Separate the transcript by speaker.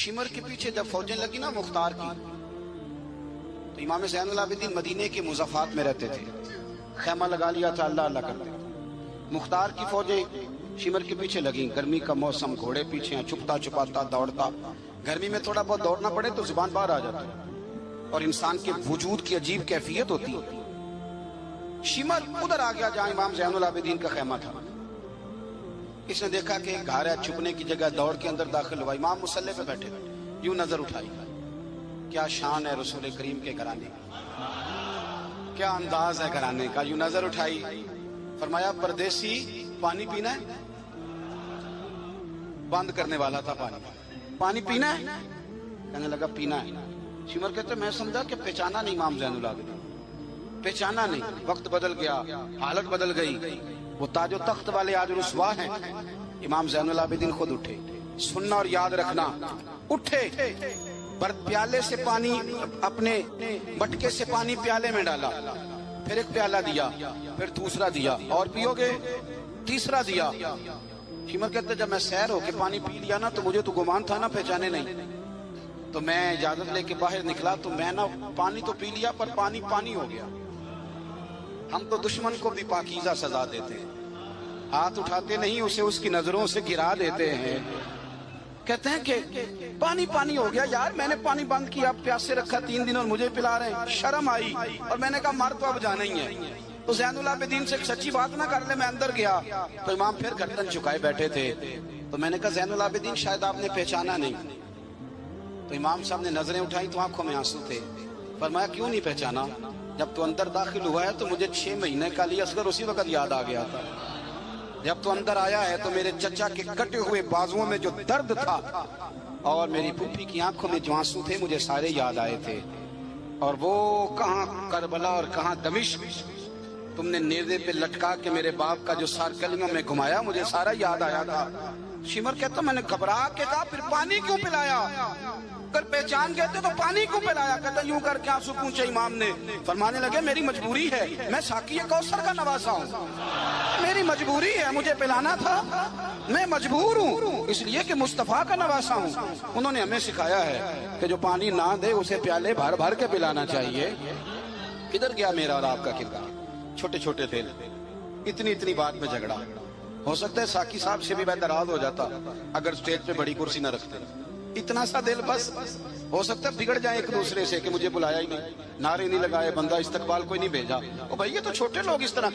Speaker 1: Shimmer के पीछे जब फौजें लगी ना मुख्तार की, तो इमाम ज़ैनुल आबिदीन मदीने के मुज़फ़्फ़ात में रहते थे, खैमा लगा लिया था, अल्लाह अल्लाह करते। मुख्तार की फौजें शिमर के पीछे लगी, गर्मी का मौसम, घोड़े पीछे हैं, छुपता छुपाता दौड़ता। गर्मी में थोड़ा बहुत दौड़ना पड़े तो जुबान बाहर आ जाती और इंसान के वजूद की अजीब कैफियत होती है। शिमर उधर आ गया जहां इमाम ज़ैनुल आबिदीन का खैमा था। इसने देखा कि घर है, छुपने की जगह, दौड़ के अंदर दाखिल हुआ। इमाम मुसल्ले पे बैठे, यूं नजर उठाई, क्या शान है रसूल करीम के घराने की, क्या अंदाज है घराने का। यूं नजर उठाई, फरमाया परदेसी पानी पीना है? बंद करने वाला था पानी पीना है? कहने लगा पीना है। शिमर कहते मैं समझा कि पहचाना नहीं इमाम ज़ैनुल आबिदीन, पहचाना नहीं। वक्त बदल गया, हालत बदल गई। वो ताजो तख्त वाले आज रुसवा हैं। इमाम ज़ैनुल आबिदीन खुद उठे। सुनना और याद रखना, उठे, प्याले से पानी, अपने मटके से पानी प्याले में डाला, फिर एक प्याला दिया, फिर दूसरा दिया, और पियोगे? तीसरा दिया। शिमर कहते जब मैं सैर होके पानी पी लिया ना, तो मुझे तो गुमान था ना पहचाने नहीं, तो मैं इजाजत लेके बाहर निकला, तो मैं ना पानी तो पी लिया पर पानी पानी हो गया। हम तो दुश्मन को भी पाकीज़ा सजा देते हैं, हाथ उठाते नहीं, उसे उसकी नजरों से गिरा देते हैं। कहते हैं कि पानी पानी हो गया यार, मैंने पानी बंद किया, प्यासे रखा 3 दिन और मुझे पिला रहे हैं। शर्म आई और मैंने कहा मर तो अब जाना ही है, तो ज़ैनुल आबिदीन से सच्ची बात ना कर ले। मैं अंदर गया तो इमाम फिर गर्दन झुकाए बैठे थे, तो मैंने कहा ज़ैनुल आबिदीन शायद आपने पहचाना नहीं। तो इमाम साहब ने नजरें उठाई तो आंखों में आंसू थे। फरमाया क्यों नहीं पहचाना? जब तो अंदर दाखिल हुआ है तो मुझे 6 महीने का अली असगर उसी वक्त याद आ गया था। जब तो अंदर आया है तो मेरे चचा के कटे हुए बाजुओं में जो दर्द था और मेरी फूफी की आंखों में जो आंसू थे, मुझे सारे याद आए थे। और वो कहाँ करबला और कहाँ दमिश्क तुमने नेज़े पे लटका के मेरे बाप का जो सार कलियों में घुमाया, मुझे सारा याद आया था। शिमर कहता मैंने घबरा के कहा फिर पानी क्यों पिलाया? अगर पहचान गए थे तो पानी क्यों पिलाया? कहता यूं करके आंसू पूछे इमाम ने। फरमाने लगे मेरी मजबूरी है, मैं साकी कौसर का नवासा हूँ, मेरी मजबूरी है, मुझे पिलाना था, मैं मजबूर हूँ इसलिए कि मुस्तफा का नवासा हूँ। उन्होंने हमें सिखाया है कि जो पानी ना दे उसे प्याले भर भर के पिलाना चाहिए। किधर गया मेरा और आपका किरदार? छोटे छोटे थे, इतनी इतनी बात में झगड़ा। हो सकता है साकी साहब से भी मैं नाराज हो जाता अगर स्टेज पे बड़ी कुर्सी न रखते। इतना सा दिल बस, हो सकता है बिगड़ जाए एक दूसरे से कि मुझे बुलाया ही नहीं, नारे नहीं लगाए, बंदा इस्तकबाल कोई नहीं भेजा। ओ भाई ये तो छोटे लोग इस तरह